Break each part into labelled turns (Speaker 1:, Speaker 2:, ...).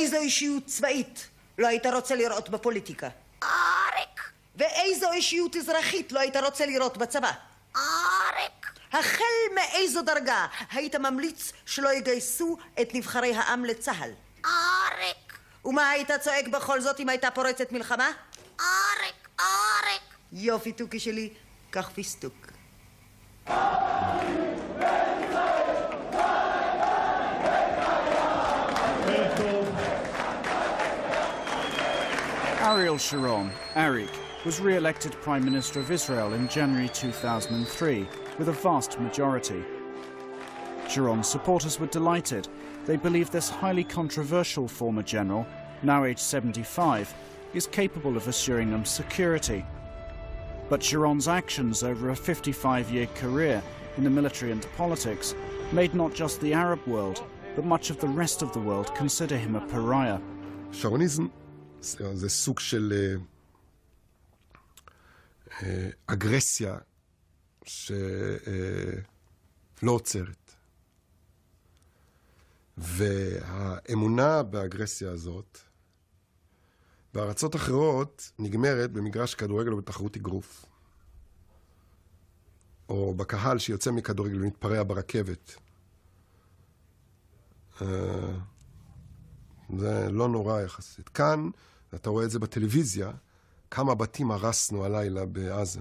Speaker 1: איזו אישיות צבאית לא היית רוצה לראות בפוליטיקה?
Speaker 2: אריק.
Speaker 1: ואיזו אישיות אזרחית לא היית רוצה לראות בצבא?
Speaker 2: אריק.
Speaker 1: החל מאיזו דרגה היית ממליץ שלא יגייסו את נבחרי העם לצהל?
Speaker 2: אריק.
Speaker 1: ומה היית צועק בכל זאת אם הייתה פורצת מלחמה?
Speaker 2: אריק. אריק.
Speaker 1: יופי תוכי שלי, כך פיסטוק.
Speaker 3: Ariel Sharon, Arik, was re-elected Prime Minister of Israel in January 2003 with a vast majority. Sharon's supporters were delighted. They believe this highly controversial former general, now aged 75, is capable of assuring them security. But Sharon's actions over a 55-year career in the military and politics made not just the Arab world, but much of the rest of the world consider him a pariah.
Speaker 4: Sharonism זה סוג של אגרסיה שלא עוצרת. והאמונה באגרסיה הזאת בארצות אחרות נגמרת במגרש כדורגל ובתחרות אגרוף. או בקהל שיוצא מכדורגל ומתפרע ברכבת. זה לא נורא יחסית. כאן, אתה רואה את זה בטלוויזיה, כמה בתים הרסנו הלילה בעזה.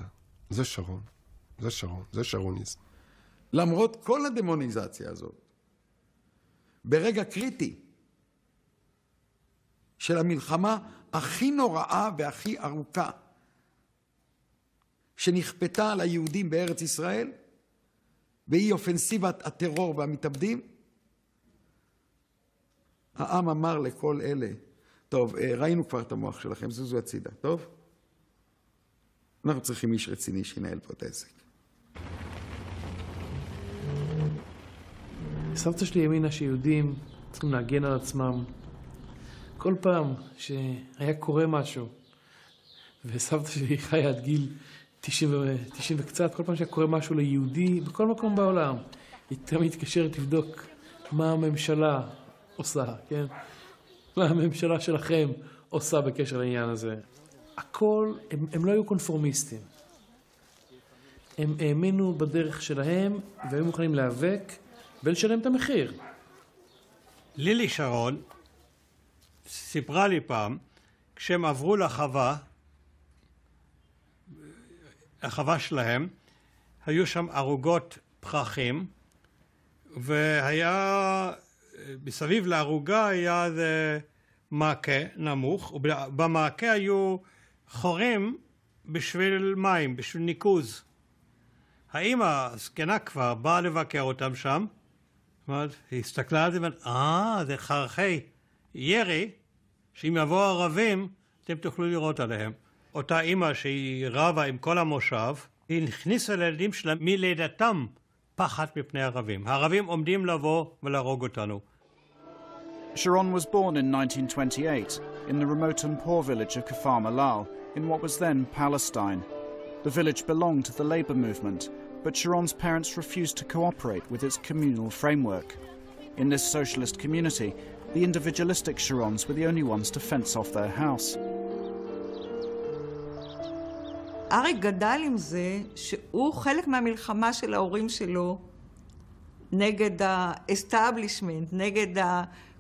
Speaker 4: זה שרון. זה שרון. זה שרוניזם.
Speaker 5: למרות כל הדמוניזציה הזאת, ברגע קריטי של המלחמה הכי נוראה והכי ארוכה שנכפתה על היהודים בארץ ישראל, והיא אופנסיבת הטרור והמתאבדים, העם אמר לכל אלה, טוב, ראינו כבר את המוח שלכם, זוזו הצידה, טוב? אנחנו צריכים איש רציני שינהל פה את העסק.
Speaker 6: סבתא שלי האמינה שיהודים צריכים להגן על עצמם. כל פעם שהיה קורה משהו, וסבתא שלי חיה עד גיל 90 וקצת, כל פעם שהיה קורה משהו ליהודי, בכל מקום בעולם, היא תמיד מתקשרת לבדוק מה הממשלה עושה, כן? מה הממשלה שלכם עושה בקשר לעניין הזה. הכל, הם לא היו קונפורמיסטים. הם האמינו בדרך שלהם, והיו מוכנים להיאבק ולשלם את המחיר.
Speaker 7: לילי שרון סיפרה לי פעם, כשהם עברו לחווה שלהם, היו שם ערוגות פרחים, והיה, מסביב לערוגה היה איזה מעקה נמוך, ובמעקה היו חורים בשביל מים, בשביל ניקוז. האמא הזקנה כבר באה לבקר אותם שם, היא הסתכלה על זה ואמרת, זה חרכי ירי, שאם יבואו ערבים, אתם תוכלו לראות עליהם. אותה אמא שהיא רבה עם כל המושב, היא הכניסה לילדים שלה מלידתם פחד מפני ערבים. הערבים עומדים לבוא ולהרוג אותנו.
Speaker 3: Sharon was born in 1928 in the remote and poor village of Kfar Malal, in what was then Palestine. The village belonged to the labor movement, but Sharon's parents refused to cooperate with its communal framework. In this socialist community, the individualistic Sharons were the only ones to fence off their house.
Speaker 8: אריק גדל עם זה שהוא חלק מהמלחמה של ההורים שלו נגד האסטאבלישמנט, נגד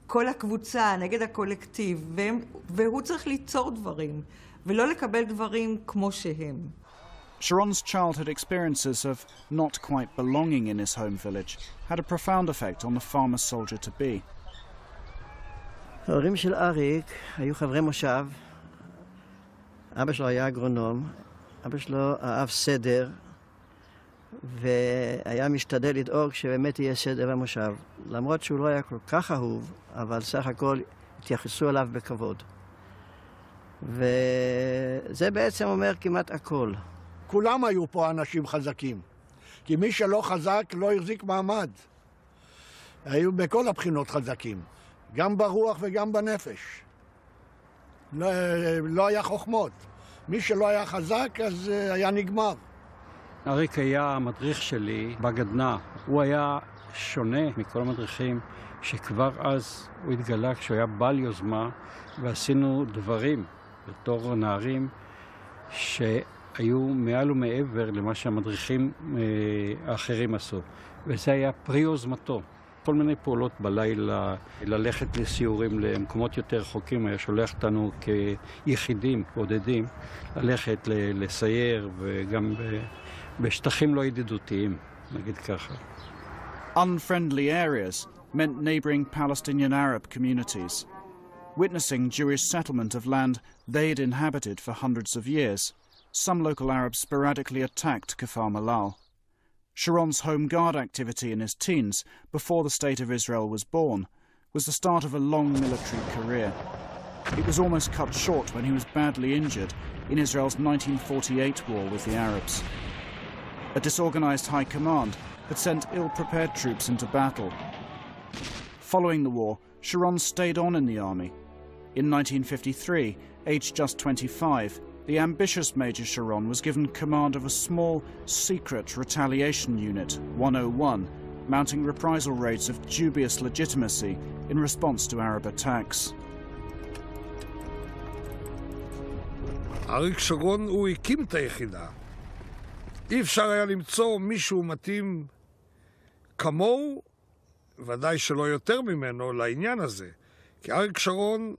Speaker 8: כל הקבוצה, נגד הקולקטיב, והוא צריך ליצור דברים, ולא לקבל דברים כמו שהם.
Speaker 3: Sharon's childhood experiences of not quite belonging in his home village had a profound effect on the farmer soldier to be.
Speaker 9: ההורים של אריק היו חברי מושב. אבא שלו היה אגרונום. אבא שלו אהב סדר, והיה משתדל לדאוג שבאמת יהיה סדר במושב. למרות שהוא לא היה כל כך אהוב, אבל סך הכל התייחסו אליו בכבוד. וזה בעצם אומר כמעט הכל.
Speaker 10: כולם היו פה אנשים חזקים, כי מי שלא חזק לא החזיק מעמד. היו בכל הבחינות חזקים, גם ברוח וגם בנפש. לא היה חוכמות. מי שלא היה חזק, אז היה נגמר.
Speaker 11: אריק היה המדריך שלי בגדנ"ע. הוא היה שונה מכל המדריכים שכבר אז הוא התגלה כשהוא היה בעל יוזמה, ועשינו דברים בתור נערים שהיו מעל ומעבר למה שהמדריכים האחרים עשו. וזה היה פרי יוזמתו. כל מיני פעולות בלילה, ללכת לסיורים למקומות יותר רחוקים, היה שולח אותנו כיחידים, בודדים, ללכת לסייר וגם בשטחים לא ידידותיים, נגיד ככה.
Speaker 3: Unfriendly areas meant neighboring Palestinian Arab communities, witnessing Jewish settlement of land they'd inhabited for hundreds of years. Some local Arabs sporadically attacked Kfar Malal. Sharon's Home Guard activity in his teens, before the State of Israel was born, was the start of a long military career. It was almost cut short when he was badly injured in Israel's 1948 war with the Arabs. A disorganized high command had sent ill-prepared troops into battle. Following the war, Sharon stayed on in the army. In 1953, aged just 25, the ambitious Major Sharon was given command of a small, secret retaliation unit, 101, mounting reprisal raids of dubious legitimacy in response to Arab attacks.
Speaker 12: אריק שרון הוא הקים את היחידה. אי אפשר היה למצוא מישהו מתאים כמוהו, ודאי שלא יותר ממנו, לעניין הזה. כי אריק שרון,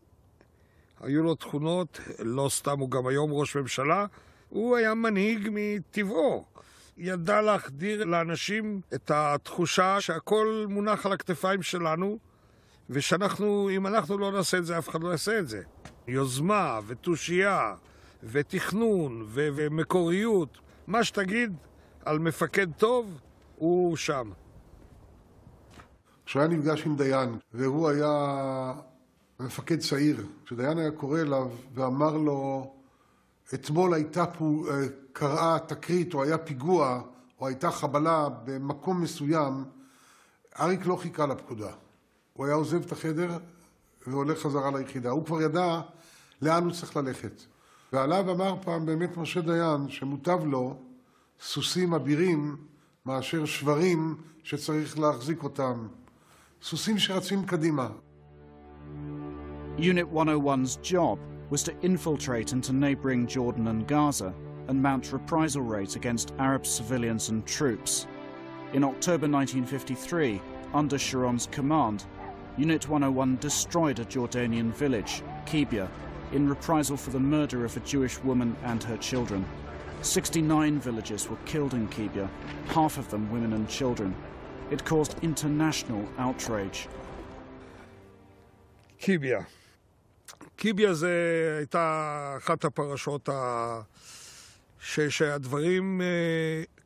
Speaker 12: היו לו תכונות, לא סתם, הוא גם היום ראש ממשלה, הוא היה מנהיג מטבעו. ידע להחדיר לאנשים את התחושה שהכל מונח על הכתפיים שלנו, ושאנחנו, אם אנחנו לא נעשה את זה, אף אחד לא יעשה את זה. יוזמה ותושייה ותכנון ומקוריות, מה שתגיד על מפקד טוב, הוא שם.
Speaker 4: כשהיה נפגש עם דיין, והוא היה מפקד צעיר, כשדיין היה קורא אליו ואמר לו, אתמול הייתה קראה תקרית, או היה פיגוע, או הייתה חבלה במקום מסוים, אריק לא חיכה לפקודה. הוא היה עוזב את החדר והולך חזרה ליחידה. הוא כבר ידע לאן הוא צריך ללכת. ועליו אמר פעם באמת משה דיין שמוטב לו סוסים אבירים מאשר שברים שצריך להחזיק אותם. סוסים שרצים קדימה.
Speaker 3: Unit 101's job was to infiltrate into neighboring Jordan and Gaza and mount reprisal raids against Arab civilians and troops. In October 1953, under Sharon's command, Unit 101 destroyed a Jordanian village, Kibya, in reprisal for the murder of a Jewish woman and her children. 69 villagers were killed in Kibya, half of them women and children. It caused international outrage.
Speaker 12: קיביה. קיביה זה הייתה אחת הפרשות שהדברים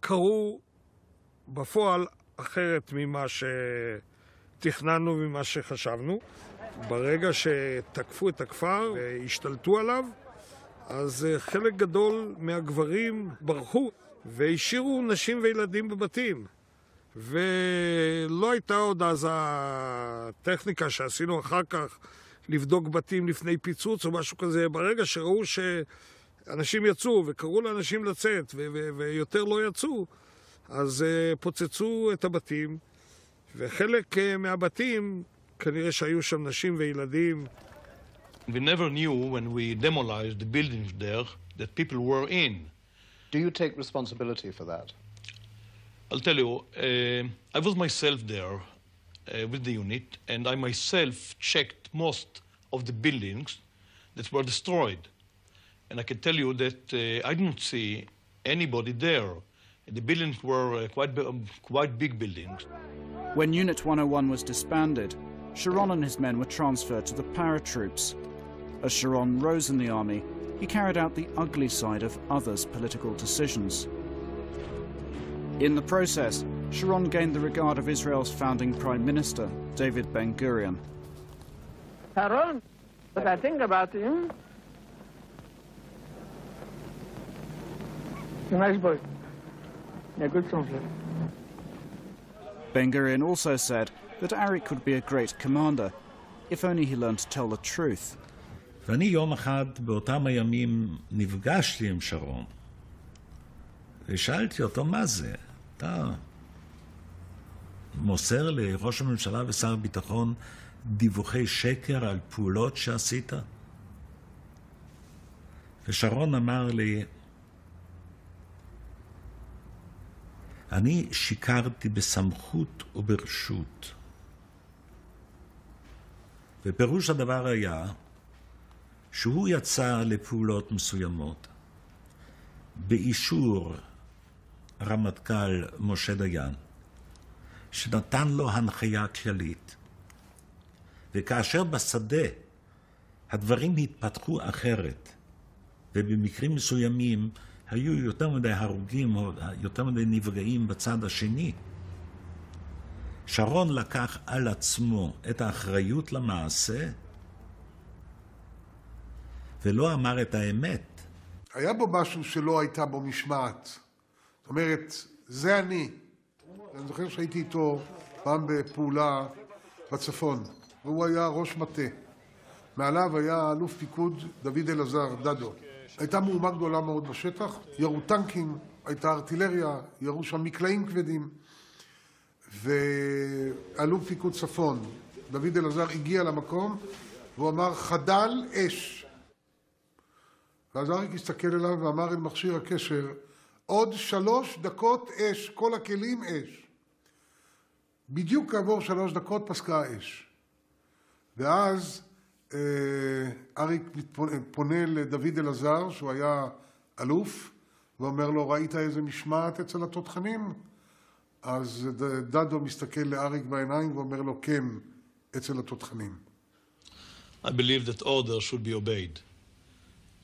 Speaker 12: קרו בפועל אחרת ממה שתכננו וממה שחשבנו. ברגע שתקפו את הכפר והשתלטו עליו, אז חלק גדול מהגברים ברחו והשאירו נשים וילדים בבתים. ולא הייתה עוד אז הטכניקה שעשינו אחר כך לבדוק בתים לפני פיצוץ או משהו כזה. ברגע שראו שאנשים יצאו וקראו לאנשים לצאת ויותר לא יצאו, אז פוצצו את הבתים, וחלק מהבתים כנראה שהיו שם נשים וילדים.
Speaker 13: We never knew when we demolished the buildings there that people were in.
Speaker 14: Do you take responsibility for that?
Speaker 13: I'll tell you, I was myself there with the unit, and I myself checked most of the buildings that were destroyed. And I can tell you that I didn't see anybody there. The buildings were quite big buildings.
Speaker 3: When Unit 101 was disbanded, Sharon and his men were transferred to the paratroops. As Sharon rose in the army, he carried out the ugly side of others' political decisions. In the process, Sharon gained the regard of Israel's founding Prime Minister, David Ben-Gurion.
Speaker 15: Sharon, what I think about him, he's a nice boy, a good soldier.
Speaker 3: Ben-Gurion also said that Arik could be a great commander, if only he learned to tell the truth.
Speaker 16: ואני יום אחד באותם הימים נפגשתי עם שרון, ושאלתי אותו מה זה, אתה מוסר לראש הממשלה ושר הביטחון דיווחי שקר על פעולות שעשית? ושרון אמר לי, אני שיקרתי בסמכות וברשות. ופירוש הדבר היה שהוא יצא לפעולות מסוימות באישור רמטכ"ל משה דיין, שנתן לו הנחיה כללית. וכאשר בשדה הדברים התפתחו אחרת, ובמקרים מסוימים היו יותר מדי הרוגים או יותר מדי נפגעים בצד השני, שרון לקח על עצמו את האחריות למעשה ולא אמר את האמת.
Speaker 4: היה בו משהו שלא הייתה בו משמעת. זאת אומרת, זה אני. אני זוכר שהייתי איתו פעם בפעולה בצפון, והוא היה ראש מטה. מעליו היה אלוף פיקוד דוד אלעזר, דדו. הייתה מהומה גדולה מאוד בשטח, ירו טנקים, הייתה ארטילריה, ירו שם מקלעים כבדים. ואלוף פיקוד צפון, דוד אלעזר, הגיע למקום, והוא אמר, חדל אש. ואז אריק הסתכל אליו ואמר אל מכשיר הקשר, עוד 3 דקות אש, כל הכלים אש. בדיוק כעבור 3 דקות פסקה האש. ואז אריק פונה לדוד אלעזר, שהוא היה אלוף, ואומר לו, ראית איזה משמעת אצל התותחנים? אז דדו מסתכל לאריק בעיניים ואומר לו, כן, אצל התותחנים.
Speaker 13: I believe that orders should be obeyed.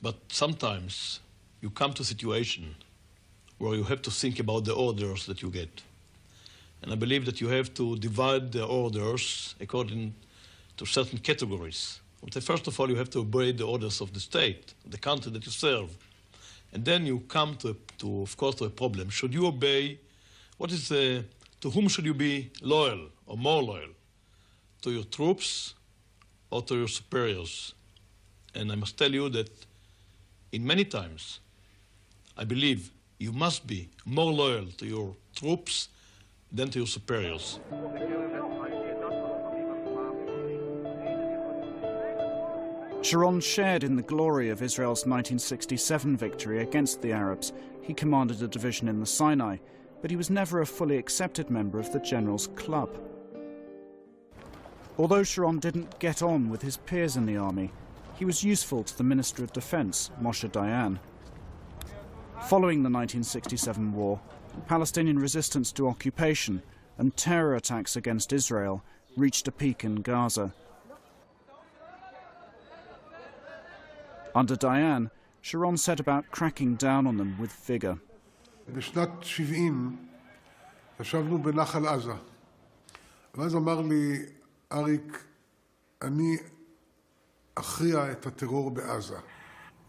Speaker 13: But sometimes you come to a situation where you have to think about the orders that you get. And I believe that you have to divide the orders according to certain categories. First of all, you have to obey the orders of the state, the country that you serve. And then you come of course, to a problem. Should you obey, to whom should you be loyal or more loyal? To your troops or to your superiors? And I must tell you that in many times, I believe you must be more loyal to your troops than to your superiors.
Speaker 3: Sharon shared in the glory of Israel's 1967 victory against the Arabs. He commanded a division in the Sinai, but he was never a fully accepted member of the General's Club. Although Sharon didn't get on with his peers in the army, he was useful to the Minister of Defense, Moshe Dayan. Following the 1967 war, Palestinian resistance to occupation and terror attacks against Israel reached a peak in Gaza. Under Dayan, Sharon set about cracking down on them with vigor.
Speaker 4: בשנת 70 ישבנו בנחל עזה. ואז אמר לי, אריק, אני אכריע את הטרור בעזה.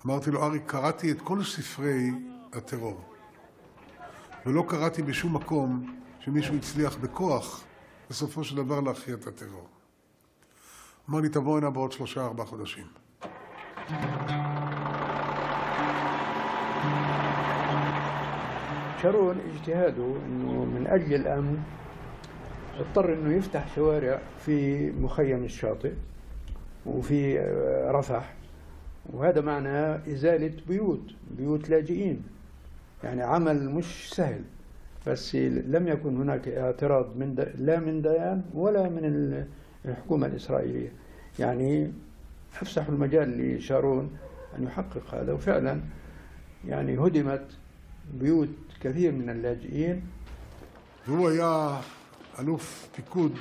Speaker 4: אמרתי לו, אריק, קראתי את כל ספרי הטרור. ולא קראתי בשום מקום שמישהו הצליח בכוח בסופו של דבר להכריע את הטרור. אמר לי, תבוא הנה בעוד 3-4 חודשים.
Speaker 17: شارون اجتهاده انه من اجل الامن اضطر انه يفتح شوارع في مخيم الشاطئ وفي رفح، وهذا معناه ازاله بيوت لاجئين. يعني عمل مش سهل، بس لم يكن هناك اعتراض لا من ديان ولا من الحكومه الاسرائيليه. يعني افسحوا المجال لشارون ان يحقق هذا، وفعلا يعني هدمت بيوت كثير من اللاجئين.
Speaker 4: והוא היה אלוף פיקוד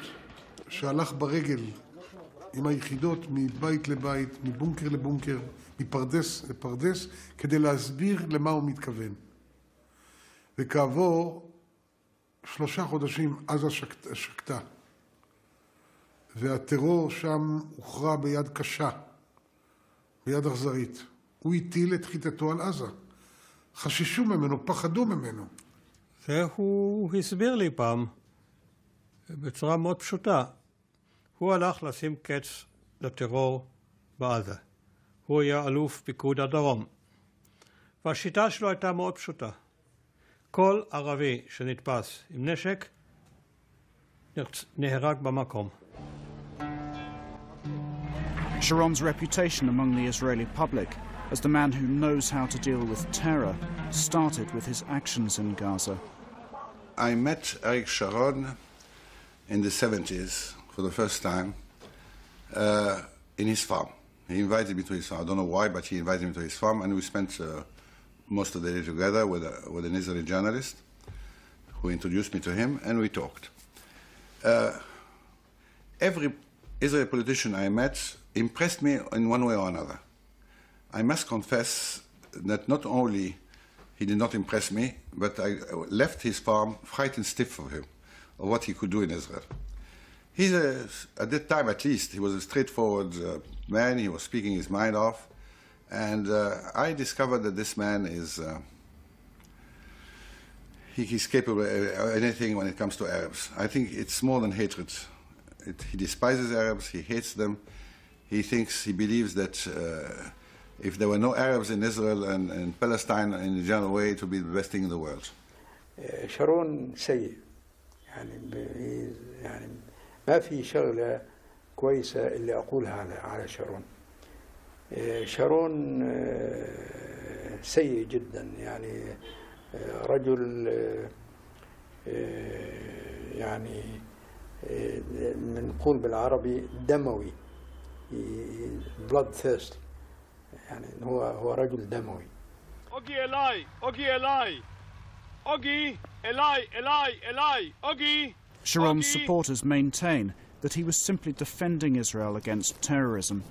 Speaker 4: שהלך ברגל עם היחידות מבית לבית, מבונקר לבונקר, מפרדס לפרדס, כדי להסביר למה הוא מתכוון. וכעבור 3 חודשים עזה שקטה. והטרור שם הוכרע ביד קשה, ביד אכזרית. הוא הטיל את חיתתו על עזה. חששו ממנו, פחדו ממנו.
Speaker 7: זה הוא הסביר לי פעם, בצורה מאוד פשוטה. הוא הלך לשים קץ לטרור בעזה. הוא היה אלוף פיקוד הדרום. והשיטה שלו הייתה מאוד פשוטה. כל ערבי שנתפס עם נשק, נהרג במקום.
Speaker 3: Sharon's reputation among the Israeli public as the man who knows how to deal with terror started with his actions in Gaza.
Speaker 18: I met Arik Sharon in the 70s for the first time in his farm. He invited me to his farm. I don't know why, but he invited me to his farm, and we spent most of the day together with an Israeli journalist who introduced me to him, and we talked. Every Israeli politician I met impressed me in one way or another. I must confess that not only he did not impress me, but I left his farm frightened stiff of him, of what he could do in Israel. He's at that time at least, he was a straightforward man. He was speaking his mind off. And I discovered that this man is, he's capable of anything when it comes to Arabs. I think it's more than hatred. He despises Arabs, he hates them. He believes that if there were no Arabs in Israel and Palestine in a general way, it would be the best thing in the world.
Speaker 17: شارون سيء يعني ما في شغلة كويسة اللي أقولها على شارون. شارون سيء جدا يعني رجل يعني بنقول بالعربي دموي bloodthirsty يعني هو رجل دموي.
Speaker 19: أوجي إلاي أوجي إلاي أوجي إلاي إلاي إلاي أوجي.
Speaker 3: Sharon's supporters maintain that he was simply defending Israel against terrorism.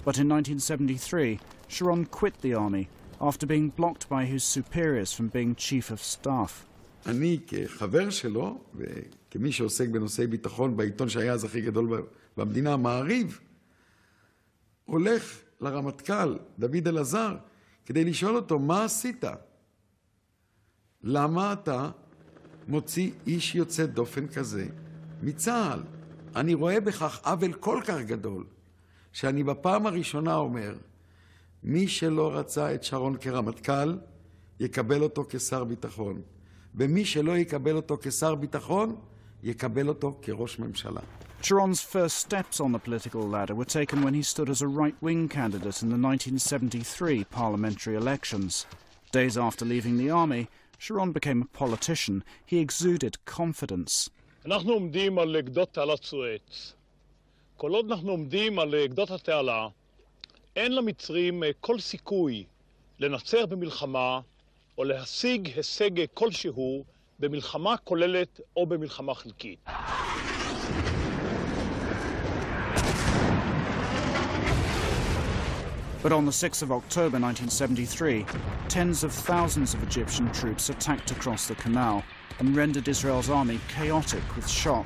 Speaker 3: But in 1973, Sharon quit the army after being blocked by his superiors from being chief of staff.
Speaker 5: אני כחבר שלו, וכמי שעוסק בנושאי ביטחון בעיתון שהיה אז הכי גדול במדינה, המעריב, הולך לרמטכ"ל דוד אלעזר כדי לשאול אותו, מה עשית? למה אתה מוציא איש יוצא דופן כזה מצה"ל? אני רואה בכך עוול כל כך גדול, שאני בפעם הראשונה אומר, מי שלא רצה את שרון כרמטכ"ל, יקבל אותו כשר ביטחון. ומי שלא יקבל אותו כשר ביטחון, יקבל אותו כראש ממשלה.
Speaker 3: Sharon's first steps on the political ladder were taken when he stood as a right-wing candidate in the 1973 parliamentary elections. Days after leaving the army, Sharon became a politician. He exuded confidence.
Speaker 13: אנחנו עומדים על גדות תעלת סואץ. כל עוד אנחנו עומדים על גדות התעלה, אין למצרים כל סיכוי לנצח במלחמה או להשיג הישג כלשהו במלחמה כוללת או במלחמה חלקית.
Speaker 3: But on the 6th of October 1973, tens of thousands of Egyptian troops attacked across the canal and rendered Israel's army chaotic with shock.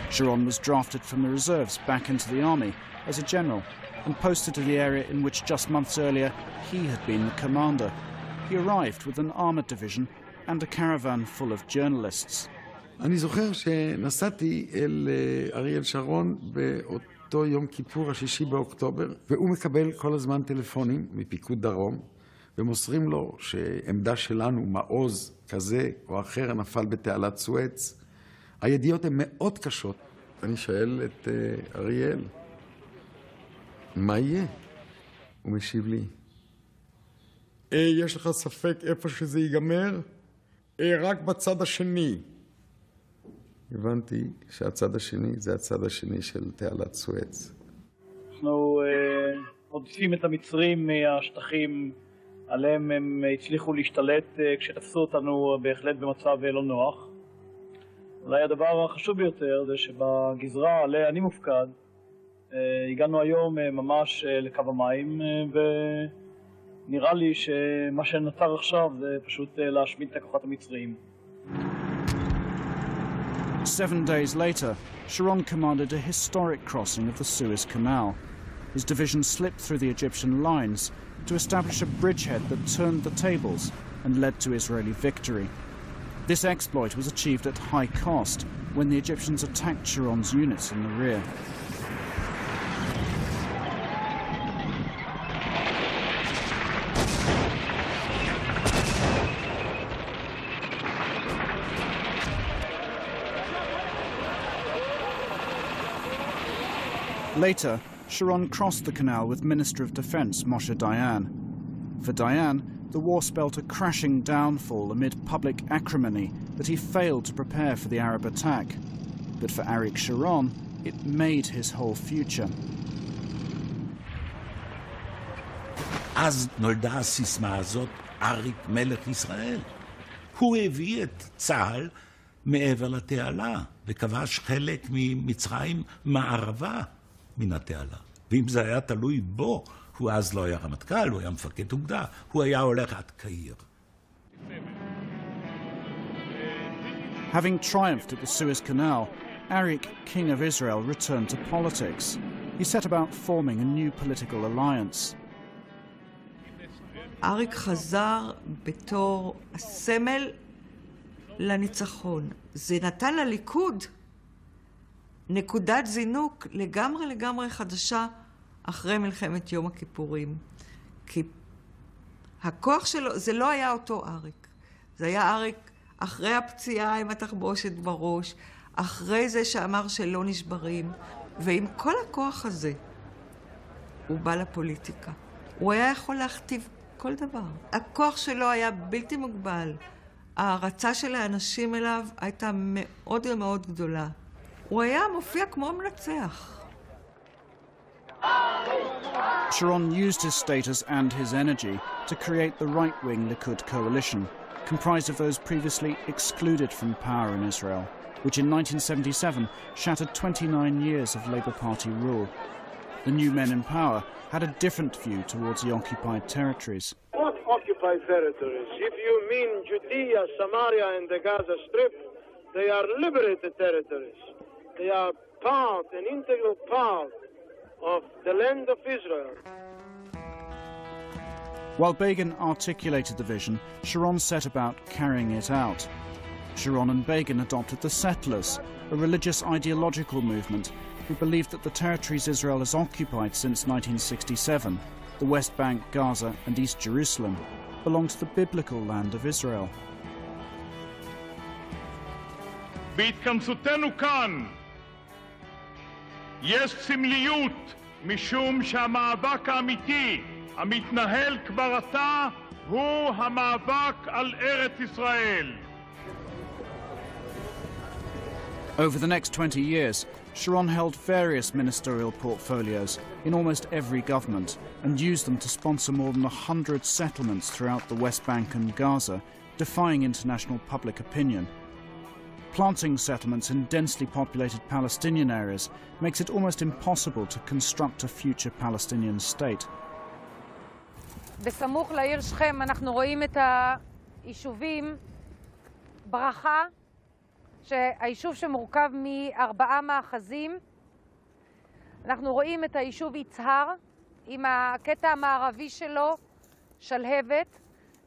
Speaker 3: Sharon was drafted from the reserves back into the army as a general and posted to the area in which just months earlier he had been the commander. He arrived with an armoured division and a caravan full of journalists.
Speaker 5: אני זוכר שנסעתי אל אריאל שרון באותו יום כיפור, 6 באוקטובר, והוא מקבל כל הזמן טלפונים מפיקוד דרום, ומוסרים לו שעמדה שלנו, מעוז כזה או אחר, נפל בתעלת סואץ. הידיעות הן מאוד קשות. אני שואל את אריאל, מה יהיה? הוא משיב לי, יש לך ספק איפה שזה ייגמר? רק בצד השני. הבנתי שהצד השני זה הצד השני של תעלת סואץ.
Speaker 20: אנחנו עודפים את המצרים מהשטחים עליהם הם הצליחו להשתלט כשתפסו אותנו בהחלט במצב לא נוח. אולי הדבר החשוב ביותר זה שבגזרה עליה אני מופקד הגענו היום ממש לקו המים ונראה לי שמה שנותר עכשיו זה פשוט להשמיד את הכוחות המצריים.
Speaker 3: 7 days later, Sharon commanded a historic crossing of the Suez Canal. His division slipped through the Egyptian lines to establish a bridgehead that turned the tables and led to Israeli victory. This exploit was achieved at high cost when the Egyptians attacked Sharon's units in the rear. Later, Sharon crossed the canal with Minister of Defense Moshe Dayan. For Dayan, the war spelt a crashing downfall amid public acrimony that he failed to prepare for the Arab attack. But for Arik Sharon, it made his whole future.
Speaker 16: אז נולדה הסיסמה הזאת, אריק מלך ישראל. הוא הביא את צה"ל מעבר לתעלה, וכבש חלק ממצרים מערבה מן התעלה. ואם זה היה תלוי בו, הוא אז לא היה רמטכ"ל, הוא היה מפקד אוגדה, הוא היה הולך עד קהיר.
Speaker 3: Having triumphed at the Suez Canal, Arik, king of Israel, returned to politics. He set about forming a new political alliance.
Speaker 8: אריק חזר בתור הסמל לניצחון. זה נתן לליכוד נקודת זינוק לגמרי חדשה אחרי מלחמת יום הכיפורים. כי הכוח שלו, זה לא היה אותו אריק. זה היה אריק אחרי הפציעה עם התחבושת בראש, אחרי זה שאמר שלא נשברים, ועם כל הכוח הזה הוא בא לפוליטיקה. הוא היה יכול להכתיב כל דבר. הכוח שלו היה בלתי מוגבל. ההרצה של האנשים אליו הייתה מאוד מאוד גדולה. הוא היה מופיע כמו מנצח.
Speaker 3: Sharon used his status and his energy to create the right-wing Likud coalition, comprised of those previously excluded from power in Israel, which in 1977 shattered 29 years of Labour Party rule. The new men in power had a different view towards the occupied territories.
Speaker 19: What occupied territories? If you mean Judea, Samaria, and the Gaza Strip, they are liberated territories. They are part, an integral part of the land of Israel.
Speaker 3: While Begin articulated the vision, Sharon set about carrying it out. Sharon and Begin adopted the Settlers, a religious ideological movement who believed that the territories Israel has occupied since 1967, the West Bank, Gaza and East Jerusalem, belong to the biblical land of Israel.
Speaker 19: בהתכנסותנו כאן יש סמליות משום שהמאבק האמיתי המתנהל כבר עתה הוא המאבק על ארץ ישראל.
Speaker 3: Over the next 20 years, Sharon held various ministerial portfolios in almost every government and used them to sponsor more than 100 settlements throughout the West Bank and Gaza, defying international public opinion. Planting settlements in densely populated Palestinian areas makes it almost impossible to construct a future Palestinian state.
Speaker 21: בסמוך לעיר שכם אנחנו רואים את היישובים ברכה, שהיישוב שמורכב מ4 מאחזים. אנחנו רואים את היישוב יצהר עם הקטע המערבי שלו, שלהבת.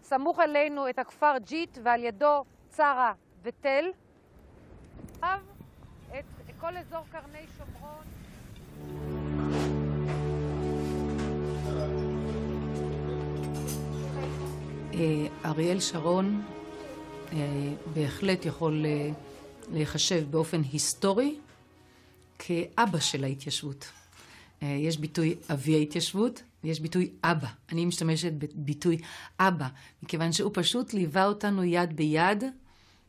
Speaker 21: סמוך אלינו את הכפר ג'יט ועל ידו צרה ותל. את כל אזור קרני שומרון.
Speaker 22: אריאל שרון בהחלט יכול להיחשב באופן היסטורי כאבא של ההתיישבות. יש ביטוי אבי ההתיישבות, ויש ביטוי אבא. אני משתמשת בביטוי אבא, מכיוון שהוא פשוט ליווה אותנו יד ביד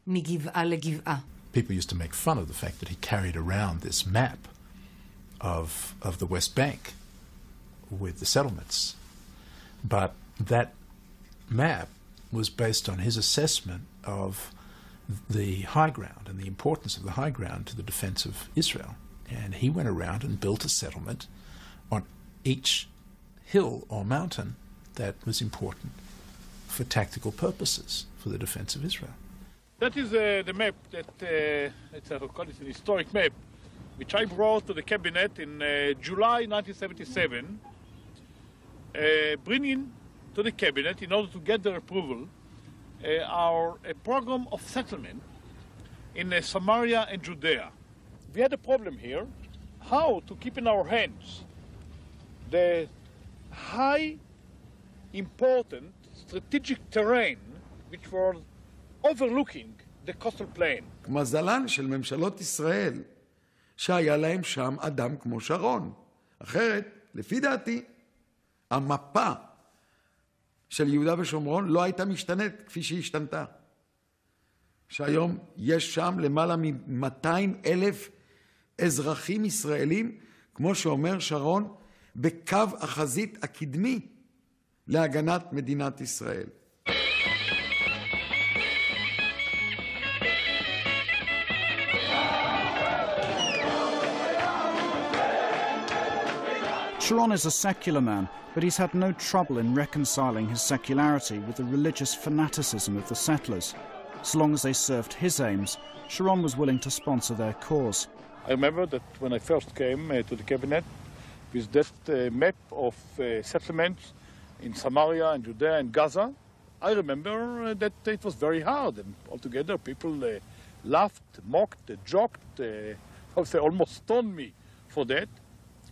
Speaker 22: מגבעה לגבעה.
Speaker 23: People used to make fun of the fact that he carried around this map of the West Bank with the settlements. But that map was based on his assessment of the high ground and the importance of the high ground to the defense of Israel. And he went around and built a settlement on each hill or mountain that was important for tactical purposes for the defense of Israel.
Speaker 19: That is the map that, I'll call it an historic map, which I brought to the cabinet in July 1977, bringing to the cabinet in order to get their approval our program of settlement in Samaria and Judea. We had a problem here, how to keep in our hands the high important strategic terrain which was overlooking the coastal plain.
Speaker 5: מזלן של ממשלות ישראל שהיה להם שם אדם כמו שרון, אחרת, לפי דעתי, המפה של יהודה ושומרון לא הייתה משתנית כפי שהיא השתנתה. שהיום יש שם למעלה מ-200,000 אזרחים ישראלים, כמו שאומר שרון, בקו החזית הקדמי להגנת מדינת ישראל.
Speaker 3: Sharon is a secular man, but he's had no trouble in reconciling his secularity with the religious fanaticism of the settlers. So long as they served his aims, Sharon was willing to sponsor their cause.
Speaker 19: I remember that when I first came to the cabinet with that map of settlements in Samaria and Judea and Gaza, I remember that it was very hard, and altogether people laughed, mocked, joked, almost stoned me for that.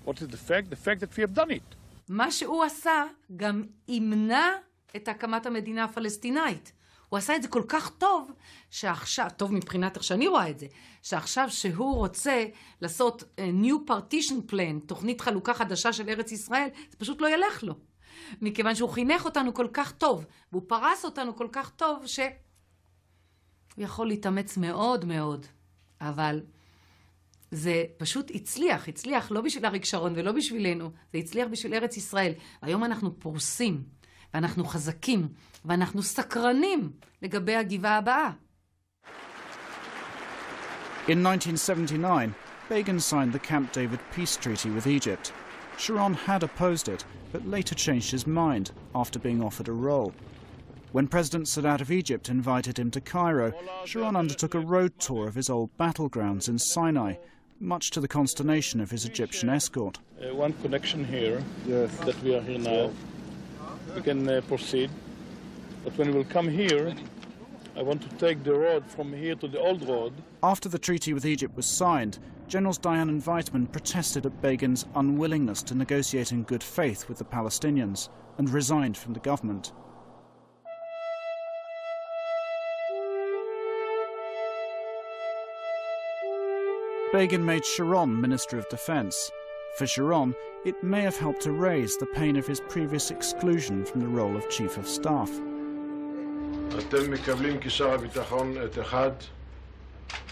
Speaker 19: What is the fact? The fact that we have done it.
Speaker 22: מה שהוא עשה גם ימנע את הקמת המדינה הפלסטינאית. הוא עשה את זה כל כך טוב, שעכשיו, טוב מבחינת איך שאני רואה את זה, שעכשיו שהוא רוצה לעשות New Partition Plan, תוכנית חלוקה חדשה של ארץ ישראל, זה פשוט לא ילך לו. מכיוון שהוא חינך אותנו כל כך טוב, והוא פרס אותנו כל כך טוב, שהוא יכול להתאמץ מאוד מאוד. אבל זה פשוט הצליח לא בשביל אריק שרון ולא בשבילנו, זה הצליח בשביל ארץ ישראל. והיום אנחנו פורסים, ואנחנו חזקים, ואנחנו סקרנים לגבי הגבעה הבאה.
Speaker 3: In 1979, Begin signed the Camp David peace treaty with Egypt. Sharon had opposed it, but later changed his mind after being offered a role. When President Sadat of Egypt invited him to Cairo, Sharon undertook a road tour of his old battlegrounds in Sinai, much to the consternation of his Egyptian escort.
Speaker 19: One connection here, that we are here now. We can proceed, but when we will come here, I want to take the road from here to the old road.
Speaker 3: After the treaty with Egypt was signed, Generals Dayan and Weizmann protested at Begin's unwillingness to negotiate in good faith with the Palestinians and resigned from the government. Begin made Sharon Minister of Defense. For Sharon, it may have helped to raise the pain of his previous exclusion from the role of Chief of Staff.
Speaker 1: אתם מקבלים כשר הביטחון את אחד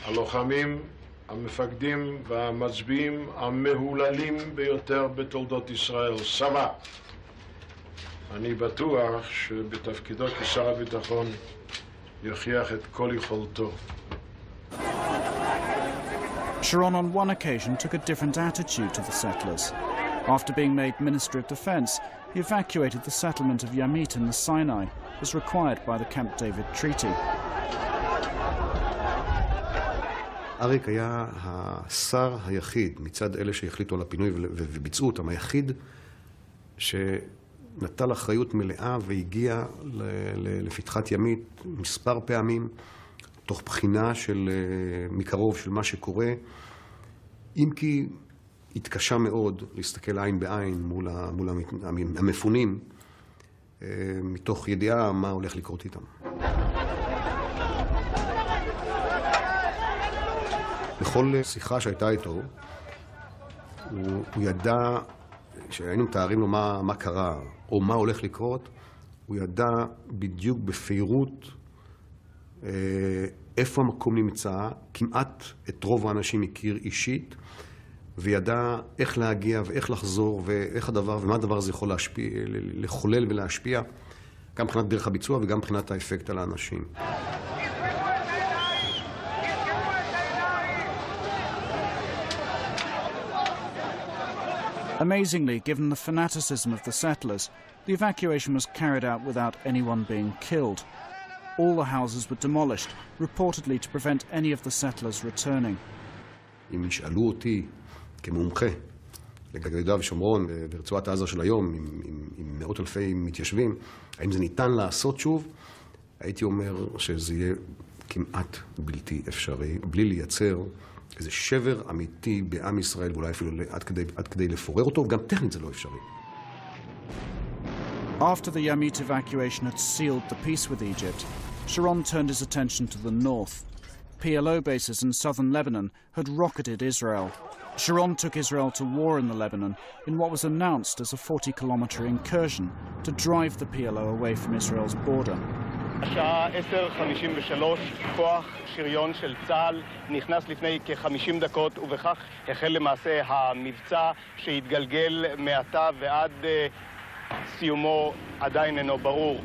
Speaker 1: הלוחמים, המפקדים והמצביעים המהוללים ביותר בתולדות ישראל, סבא. אני בטוח שבתפקידו כשר הביטחון יוכיח את כל יכולתו.
Speaker 3: Sharon on one occasion took a different attitude to the settlers. After being made Minister of Defense, he evacuated the settlement of Yamit in the Sinai, as required by the Camp David Treaty.
Speaker 2: אריק היה השר היחיד מצד אלה שהחליטו על הפינוי וביצעו אותם, היחיד שנטל אחריות מלאה והגיע לפתחת ימית מספר פעמים, תוך בחינה של מקרוב של מה שקורה, אם כי התקשה מאוד להסתכל עין בעין מול המפונים, מתוך ידיעה מה הולך לקרות איתם. בכל שיחה שהייתה איתו, הוא ידע, כשהיינו מתארים לו מה קרה או מה הולך לקרות, הוא ידע בדיוק בפירוט איפה המקום נמצא, כמעט את רוב האנשים הכיר אישית, וידע איך להגיע ואיך לחזור ואיך הדבר ומה הדבר הזה יכול לחולל ולהשפיע, גם מבחינת דרך הביצוע וגם מבחינת האפקט על האנשים.
Speaker 3: Amazingly, given the fanaticism of the settlers, the evacuation was carried out without anyone being killed. All the houses were demolished, reportedly to prevent any of the settlers returning.
Speaker 2: אם ישאלו אותי כמומחה ליהודה ושומרון ברצועת עזה של היום, עם מאות אלפי מתיישבים, האם זה ניתן לעשות שוב? הייתי אומר שזה יהיה כמעט בלתי אפשרי, בלי לייצר איזה שבר אמיתי בעם ישראל, ואולי אפילו עד כדי לפורר אותו, וגם טכנית זה לא אפשרי.
Speaker 3: After the Yamit evacuation had sealed the peace with Egypt, Sharon turned his attention to the north. PLO bases in southern Lebanon had rocketed Israel. Sharon took Israel to war in the Lebanon in what was announced as a 40-kilometer incursion to drive the PLO away from Israel's border.
Speaker 6: השעה 10:53, כוח שריון של צה"ל נכנס לפני כ-50 דקות, ובכך החל למעשה המבצע שהתגלגל מעתה ועד סיומו עדיין אינו ברור.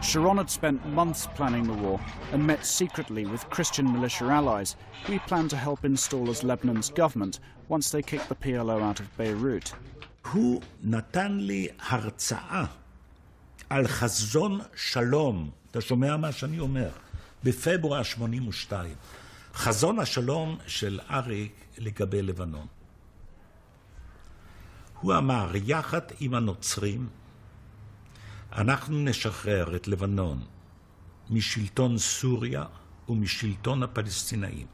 Speaker 3: Sharon had spent months planning the war and met secretly with Christian militia allies who he planned to help install as Lebanon's government once they kicked the PLO out of Beirut.
Speaker 16: הוא נתן לי הרצאה על חזון שלום, אתה שומע מה שאני אומר? בפברואר 82. חזון השלום של אריק לגבי לבנון. הוא אמר, יחד עם הנוצרים, אנחנו נשחרר את לבנון משלטון סוריה ומשלטון הפלסטינאים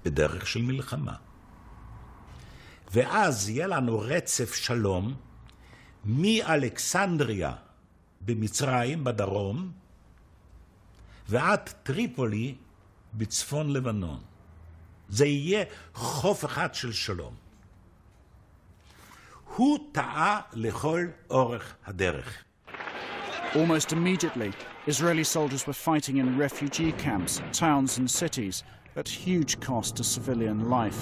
Speaker 16: בדרך של מלחמה. ואז יהיה לנו רצף שלום מאלכסנדריה במצרים בדרום ועד טריפולי בצפון לבנון. זה יהיה חוף אחד של שלום. הוא טעה לכל אורך הדרך.
Speaker 3: Almost immediately, Israeli soldiers were fighting in refugee camps, towns and cities at huge cost to civilian life.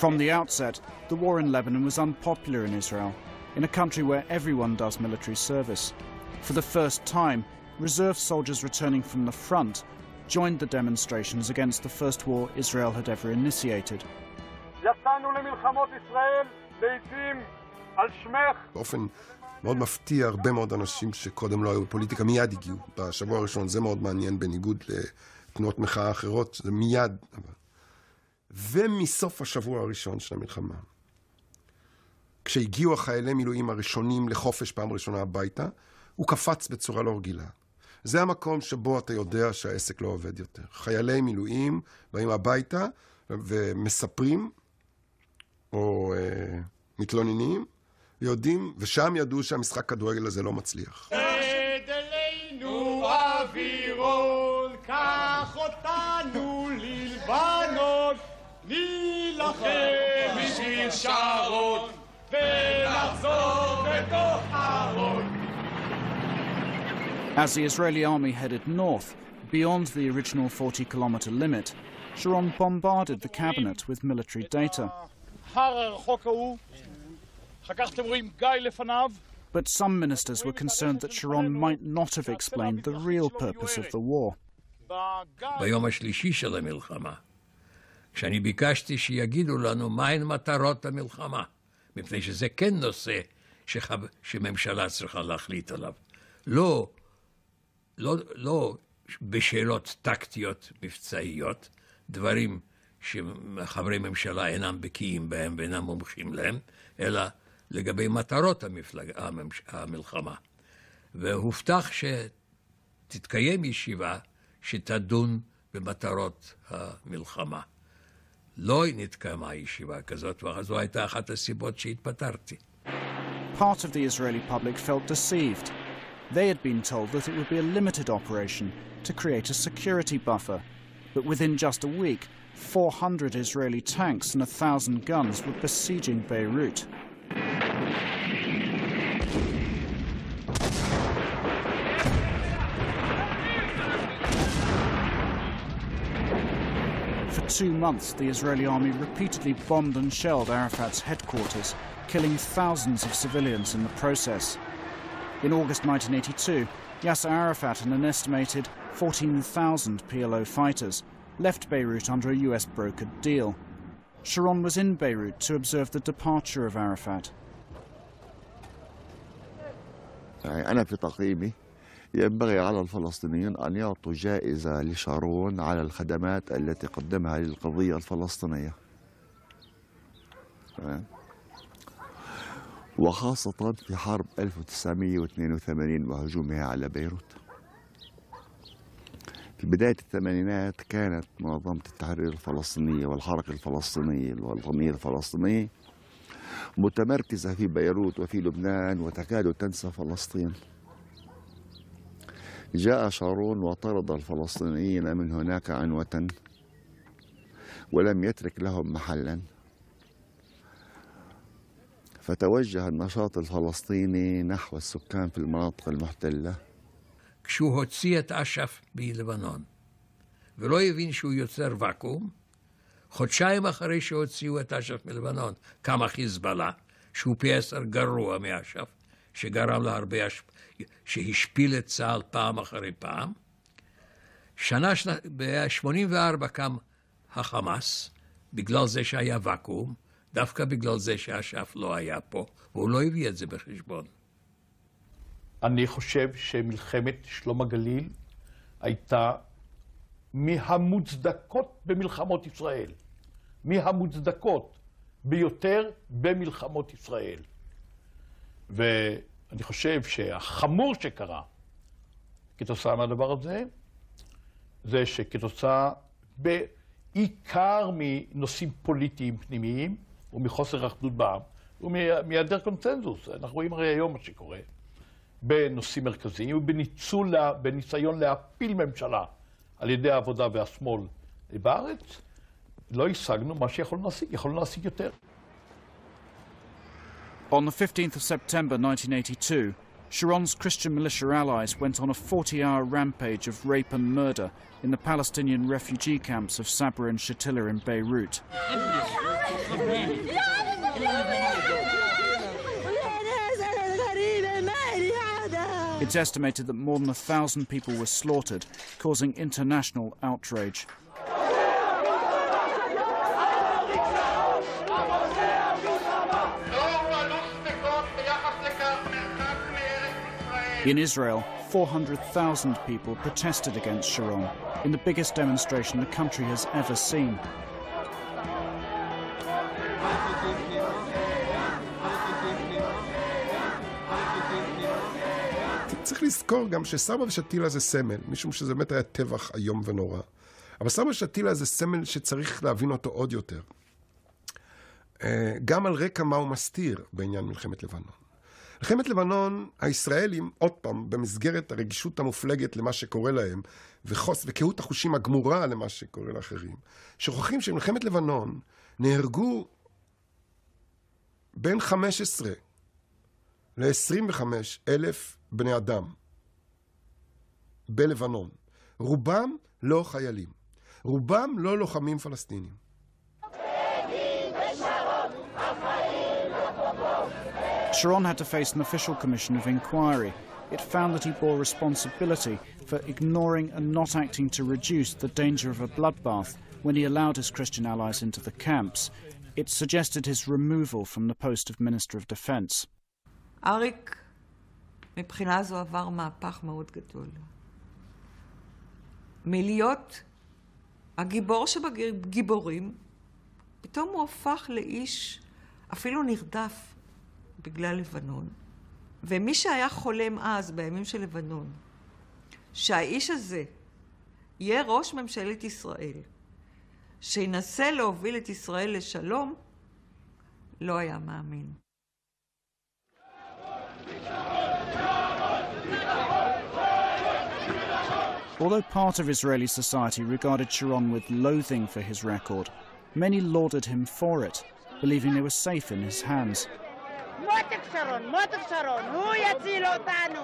Speaker 3: From the outset, the war in Lebanon was unpopular in Israel, in a country where everyone does military service. For the first time, reserve soldiers returning from the front joined the demonstrations against the first war Israel had ever initiated.
Speaker 2: באופן מאוד מפתיע, הרבה מאוד אנשים שקודם לא היו בפוליטיקה מיד הגיעו. בשבוע הראשון זה מאוד מעניין, בניגוד לתנועות מחאה אחרות, זה מיד. ומסוף השבוע הראשון של המלחמה, כשהגיעו החיילי מילואים הראשונים לחופש פעם ראשונה הביתה, הוא קפץ בצורה לא רגילה. זה המקום שבו אתה יודע שהעסק לא עובד יותר. חיילי מילואים באים הביתה ומספרים, או מתלוננים, יודעים, ושם ידעו שהמשחק כדורגל הזה לא מצליח.
Speaker 9: אלינו אווירון, קח אותנו ללבנון, נילחם בשביל שרון, ונחזור בתוך ארון.
Speaker 3: As the Israeli army headed north, beyond the original 40-kilometer limit, Sharon bombarded the cabinet with military data. But some ministers were concerned that Sharon might not have explained the real purpose of the war.
Speaker 10: ביום השלישי של המלחמה, כשאני ביקשתי שיגידו לנו מהן מטרות המלחמה, מפני שזה כן נושא שממשלה צריכה להחליט עליו. לא בשאלות טקטיות מבצעיות, דברים שחברי ממשלה אינם בקיאים בהם ואינם מומחים להם, אלא לגבי מטרות המלחמה. והובטח שתתקיים ישיבה שתדון במטרות המלחמה. לא נתקיימה ישיבה כזאת, וזו הייתה אחת הסיבות שהתפטרתי.
Speaker 3: Part of the Israeli public felt deceived. They had been told that it would be a limited operation to create a security buffer. But within just a week, 400 Israeli tanks and 1,000 guns were besieging Beirut. For 2 months, the Israeli army repeatedly bombed and shelled Arafat's headquarters, killing thousands of civilians in the process. In August 1982, Yasser Arafat and an estimated 14,000 PLO fighters left Beirut under a US brokered deal. Sharon was in Beirut to observe the departure of Arafat.
Speaker 24: أنا في تقييمي ينبغي على الفلسطينيين أن يعطوا جائزة لشارون على الخدمات التي قدمها للقضية الفلسطينية. وخاصة في حرب 1982 وهجومها على بيروت. في بداية الثمانينات كانت منظمة التحرير الفلسطينية والحركة الفلسطينية والوطنية الفلسطينية متمركزة في بيروت وفي لبنان وتكاد تنسى فلسطين. جاء شارون وطرد الفلسطينيين من هناك عنوة ولم يترك لهم محلا، فتوجه النشاط الفلسطيني نحو السكان في المناطق المحتلة.
Speaker 10: כשהוא הוציא את אש"ף בלבנון, ולא הבין שהוא יוצר ואקום, חודשיים אחרי שהוציאו את אש"ף מלבנון, קם החיזבאללה, שהוא פי 10 גרוע מאש"ף, שגרם לה הרבה, שהשפיל את צה"ל פעם אחרי פעם. ב-84 קם החמאס, בגלל זה שהיה ואקום, דווקא בגלל זה שאש"ף לא היה פה, והוא לא הביא את זה בחשבון.
Speaker 19: אני חושב שמלחמת שלום הגליל הייתה מהמוצדקות במלחמות ישראל. מהמוצדקות ביותר במלחמות ישראל. ואני חושב שהחמור שקרה כתוצאה מהדבר הזה, זה שכתוצאה בעיקר מנושאים פוליטיים פנימיים ומחוסר אחדות בעם ומהיעדר קונצנזוס. אנחנו רואים הרי היום מה שקורה בנושאים מרכזיים ובניסיון להפיל ממשלה על ידי העבודה והשמאל בארץ, לא השגנו מה שיכולנו להשיג, יכולנו להשיג יותר.
Speaker 3: On the 15th of September 1982, Sharon's Christian militia allies went on a 40-hour rampage of rape and murder in the Palestinian refugee camps of Sabra and Shatila in Beirut. It's estimated that more than 1,000 people were slaughtered, causing international outrage. In Israel, 400,000 people protested against Sharon in the biggest demonstration the country has ever seen.
Speaker 11: צריך לזכור גם שסברה ושתילה זה סמל, משום שזה באמת היה טבח איום ונורא. אבל סברה ושתילה זה סמל שצריך להבין אותו עוד יותר. גם על רקע מה הוא מסתיר בעניין מלחמת לבנון. מלחמת לבנון, הישראלים, עוד פעם, במסגרת הרגישות המופלגת למה שקורה להם, וקהות החושים הגמורה למה שקורה לאחרים, שוכחים שמלחמת לבנון נהרגו בין 15 ל-25 אלף בני אדם בלבנון. רובם לא חיילים. רובם לא לוחמים פלסטינים.
Speaker 3: Sharon had to face an official commission of inquiry. It found that he bore responsibility for ignoring and not acting to reduce the danger of a bloodbath when he allowed his Christian allies into the camps. It suggested his removal from the post of Minister of Defense.
Speaker 8: אריק, מבחינה זו עבר מהפך מאוד גדול. מלהיות הגיבור שבגיבורים, פתאום הוא הפך לאיש אפילו נרדף בגלל לבנון. ומי שהיה חולם אז, בימים של לבנון, שהאיש הזה יהיה ראש ממשלת ישראל, שינסה להוביל את ישראל לשלום, לא היה מאמין.
Speaker 3: Although part of Israeli society regarded Sharon with loathing for his record, many lauded him for it, believing they were safe in his hands.
Speaker 9: מותק שרון, הוא יציל אותנו,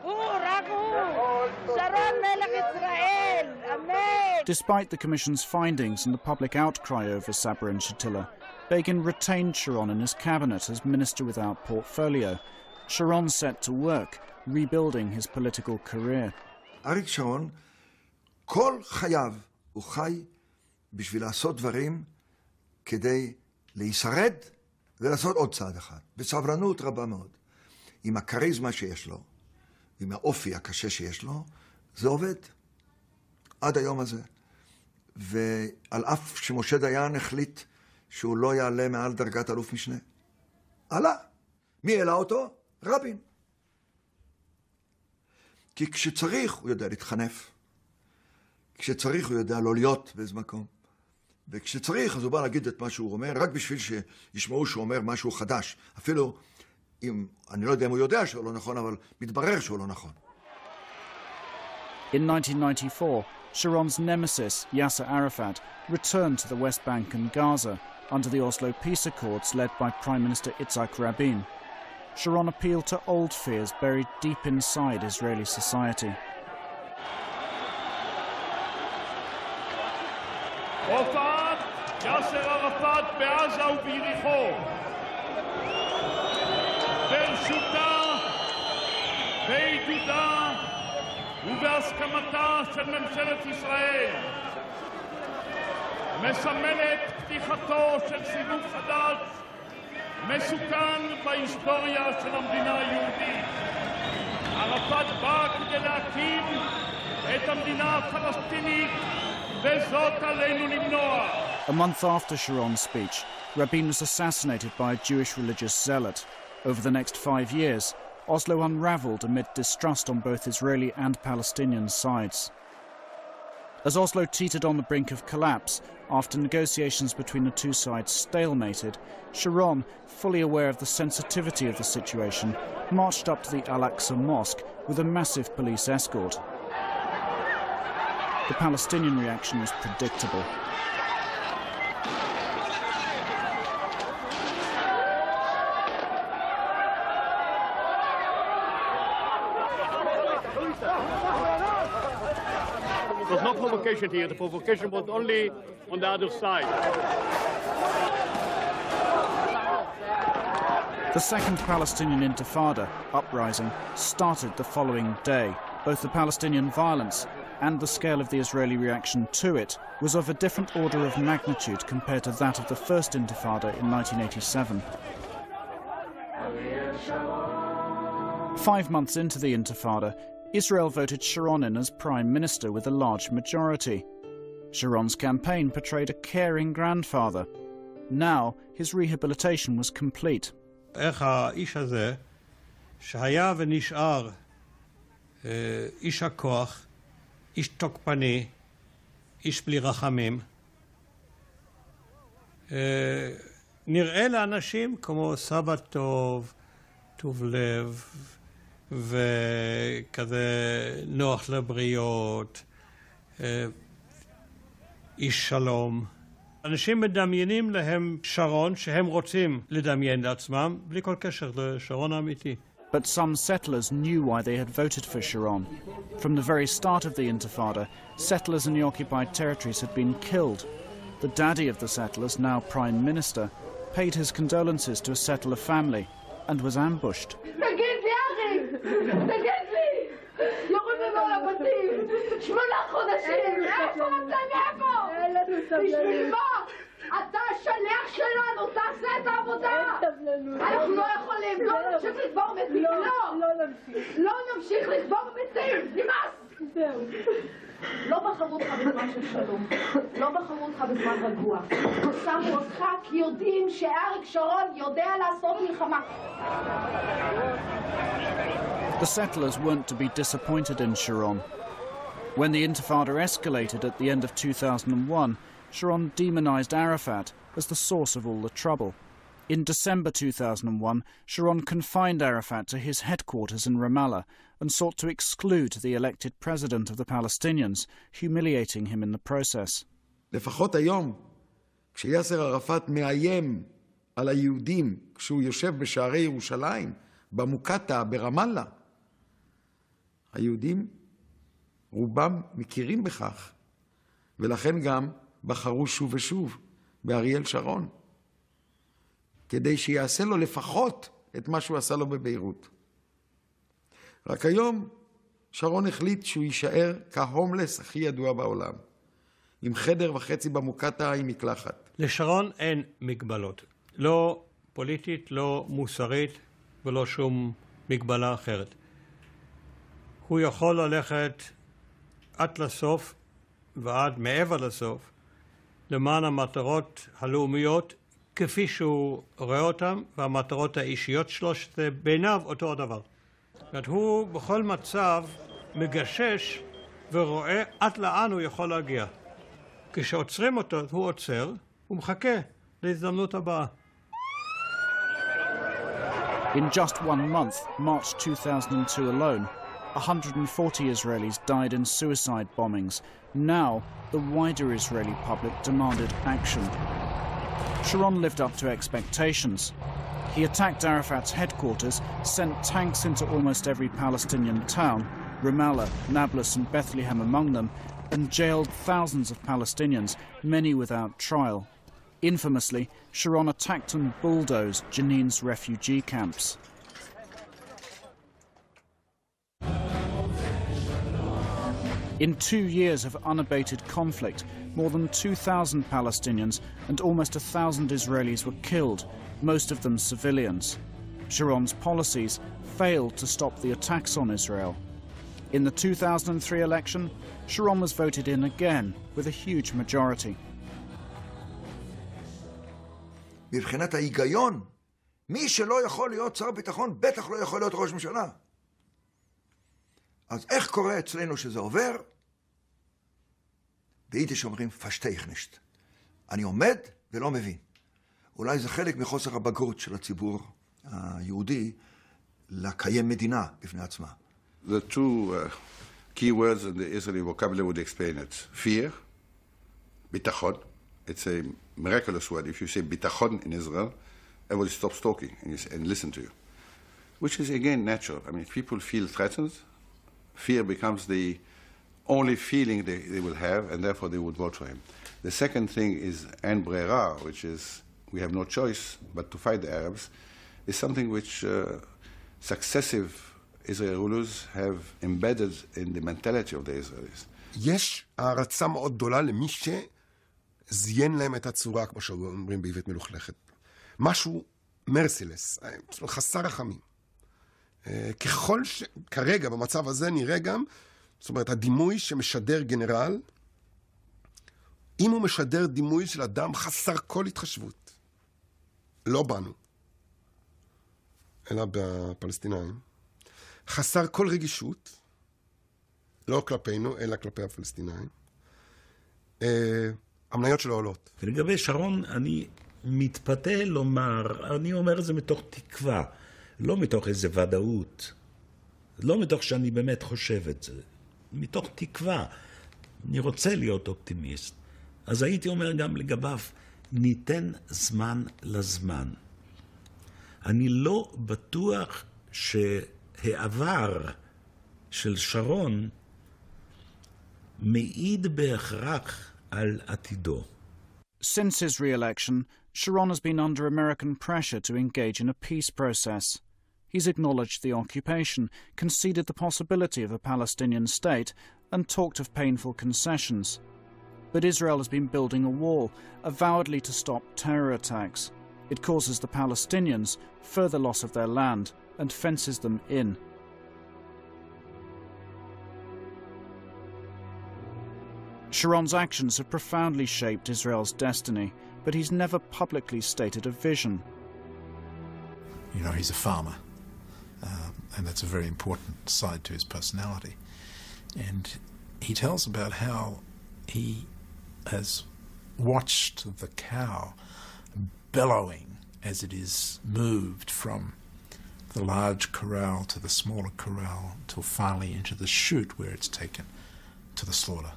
Speaker 9: הוא, רק הוא, שרון מלך ישראל, אמן.
Speaker 3: Despite the Commission's findings and the public outcry over Sabra and Shatila, Begin retained Sharon in his cabinet as minister without portfolio. Sharon set to work, rebuilding his political career.
Speaker 12: אריק שרון, כל חייו הוא חי בשביל לעשות דברים כדי להישרד ולעשות עוד צעד אחד, בסבלנות רבה מאוד. עם הכריזמה שיש לו, עם האופי הקשה שיש לו, זה עובד עד היום הזה. ועל אף שמשה דיין החליט שהוא לא יעלה מעל דרגת אלוף משנה. עלה. מי העלה אותו? רבין. כי כשצריך הוא יודע להתחנף. כשצריך הוא יודע לא להיות באיזה מקום. וכשצריך, אז הוא בא להגיד את מה שהוא אומר, רק בשביל שישמעו שהוא אומר משהו חדש. אפילו אם, אני לא יודע אם הוא יודע שהוא לא נכון, אבל מתברר שהוא לא נכון.
Speaker 3: In 1994, Sharon's nemesis, Yasser Arafat, returned to the West Bank and Gaza under the Oslo peace accords led by Prime Minister Yitzhak Rabin. Sharon appealed to old fears buried deep inside Israeli society.
Speaker 19: הופעת יאסר ערפאת בעזה וביריחו. ברשותה, בעידודה ובהסכמתה של ממשלת ישראל. מסמלת פתיחתו של סיבוב חדש מסוכן בהיסטוריה של המדינה היהודית. ערפאת בא כדי להקים את המדינה הפלסטינית, וזאת עלינו למנוע.
Speaker 3: A month after Sharon's speech, Rabin was assassinated by a Jewish religious zealot. Over the next 5 years, Oslo unravelled amid distrust on both Israeli and Palestinian sides. As Oslo teetered on the brink of collapse, after negotiations between the two sides stalemated, Sharon, fully aware of the sensitivity of the situation, marched up to the Al-Aqsa Mosque with a massive police escort. The Palestinian reaction was predictable.
Speaker 19: There was no provocation here. The provocation was only on the other side.
Speaker 3: The second Palestinian Intifada, uprising, started the following day. Both the Palestinian violence and the scale of the Israeli reaction to it was of a different order of magnitude compared to that of the first Intifada in 1987. 5 months into the Intifada, Israel voted Sharon in as prime minister with a large majority. Sharon's campaign portrayed a caring grandfather. Now, his rehabilitation was complete.
Speaker 13: איך האיש הזה, שהיה ונשאר איש הכוח, איש תוקפני, איש בלי רחמים, נראה לאנשים כמו סבא טוב, טוב לב, וכזה נוח לבריות, איש שלום. אנשים מדמיינים להם שרון שהם רוצים לדמיין לעצמם, בלי כל קשר לשרון האמיתי.
Speaker 3: But some settlers knew why they had voted for Sharon. From the very start of the Intifada, settlers in the occupied territories had been killed. The daddy of the settlers, now Prime Minister, paid his condolences to a settler family and was ambushed.
Speaker 4: אתה השליח שלנו, תעשה את העבודה. אנחנו לא יכולים, לא נמשיך לקבור מתים, לא נמשיך לקבור מתים, נמאס. זהו. לא בחרו אותך בזמן של שלום, לא בחרו אותך בזמן רגוע. שמו אותך כי יודעים שאריק שרון יודע לעשות מלחמה.
Speaker 3: The settlers weren't to be disappointed in Sharon. When the Intifada escalated at the end of 2001, Sharon demonized Arafat as the source of all the trouble. In December 2001, Sharon confined Arafat to his headquarters in Ramallah and sought to exclude the elected president of the Palestinians, humiliating him in the process.
Speaker 5: לפחות היום, כשיאסר ערפאת מאיים על היהודים, כשהוא יושב בשערי ירושלים, במוקטעה, ברמאללה, היהודים רובם מכירים בכך, ולכן גם בחרו שוב ושוב באריאל שרון, כדי שיעשה לו לפחות את מה שהוא עשה לו בביירות. רק היום שרון החליט שהוא יישאר כהומלס הכי ידוע בעולם, עם חדר וחצי במוקטעה עם מקלחת.
Speaker 13: לשרון אין מגבלות, לא פוליטית, לא מוסרית ולא שום מגבלה אחרת. הוא יכול ללכת עד לסוף ועד מעבר לסוף, למען המטרות הלאומיות כפי שהוא רואה אותן, והמטרות האישיות שלו, שזה בעיניו אותו הדבר. זאת אומרת, הוא בכל מצב מגשש ורואה עד לאן הוא יכול להגיע.
Speaker 7: כשעוצרים אותו, הוא עוצר, הוא מחכה להזדמנות הבאה.
Speaker 3: In just 1 month, March 2002 alone, 140 Israelis died in suicide bombings. Now, the wider Israeli public demanded action. Sharon lived up to expectations. He attacked Arafat's headquarters, sent tanks into almost every Palestinian town, Ramallah, Nablus and Bethlehem among them, and jailed thousands of Palestinians, many without trial. Infamously, Sharon attacked and bulldozed Jenin's refugee camps. In 2 years of unabated conflict, more than 2,000 Palestinians and almost 1,000 Israelis were killed, most of them civilians. Sharon's policies failed to stop the attacks on Israel. In the 2003 election, Sharon was voted in again with a huge majority.
Speaker 12: מבחינת ההיגיון, מי שלא יכול להיות שר ביטחון, בטח לא יכול להיות ראש ממשלה. אז איך קורה אצלנו שזה עובר? ביידיש אומרים פשטייך נישט. אני עומד ולא מבין. אולי זה חלק מחוסר הבגרות של הציבור היהודי לקיים מדינה בפני עצמה.
Speaker 14: The two key words in the Israeli vocabulary would explain it. Fear, bitachon. It's a miraculous word. If you say bitachon in Israel, everybody stops talking and listen to you. Which is, again, natural. I mean, if people feel threatened, fear becomes the only feeling they will have, and therefore they would vote for him. The second thing is en brera, which is we have no choice but to fight the Arabs, is something which successive Israeli rulers have embedded in the mentality of the Israelis.
Speaker 11: יש הערצה מאוד גדולה למי שזיין להם את הצורה, כמו שאומרים בעברית מלוכלכת. משהו מרסילס, חסר רחמים. ככל שכרגע במצב הזה נראה גם, זאת אומרת, הדימוי שמשדר גנרל, אם הוא משדר דימוי של אדם חסר כל התחשבות, לא בנו, אלא בפלסטינאים, חסר כל רגישות, לא כלפינו, אלא כלפי הפלסטינאים, המניות שלו עולות.
Speaker 16: ולגבי שרון, אני מתפתה לומר, אני אומר את זה מתוך תקווה, לא מתוך איזו ודאות, לא מתוך שאני באמת חושב את זה, מתוך תקווה. אני רוצה להיות אופטימיסט. אז הייתי אומר גם לגביו, ניתן זמן לזמן. אני לא בטוח שהעבר של שרון מעיד בהכרח על עתידו.
Speaker 3: Since his re-election, Sharon has been under American pressure to engage in a peace process. He's acknowledged the occupation, conceded the possibility of a Palestinian state, and talked of painful concessions. But Israel has been building a wall, avowedly to stop terror attacks. It causes the Palestinians further loss of their land and fences them in. Sharon's actions have profoundly shaped Israel's destiny, but he's never publicly stated a vision.
Speaker 23: You know, he's a farmer, and that's a very important side to his personality. And he tells about how he has watched the cow bellowing as it is moved from the large corral to the smaller corral till finally into the chute where it's taken to the slaughter.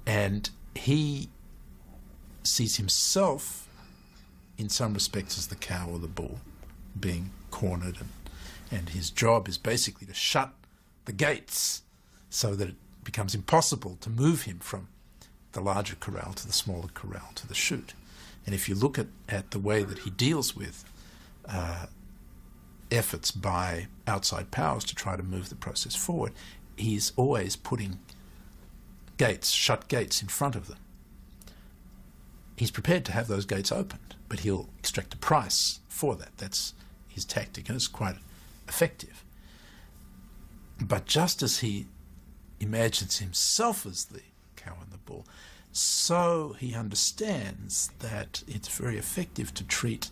Speaker 23: And he sees himself, in some respects, as the cow or the bull, being cornered, and his job is basically to shut the gates so that it becomes impossible to move him from the larger corral to the smaller corral to the chute. And if you look at the way that he deals with efforts by outside powers to try to move the process forward, he's always putting gates, shut gates in front of them. He's prepared to have those gates opened, but he'll extract a price for that. That's his tactic, and it's quite effective. But just as he imagines himself as the cow and the bull, so he understands that it's very effective to treat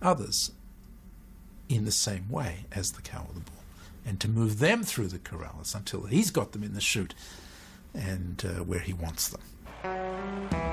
Speaker 23: others in the same way as the cow or the bull, and to move them through the corrals until he's got them in the chute and where he wants them.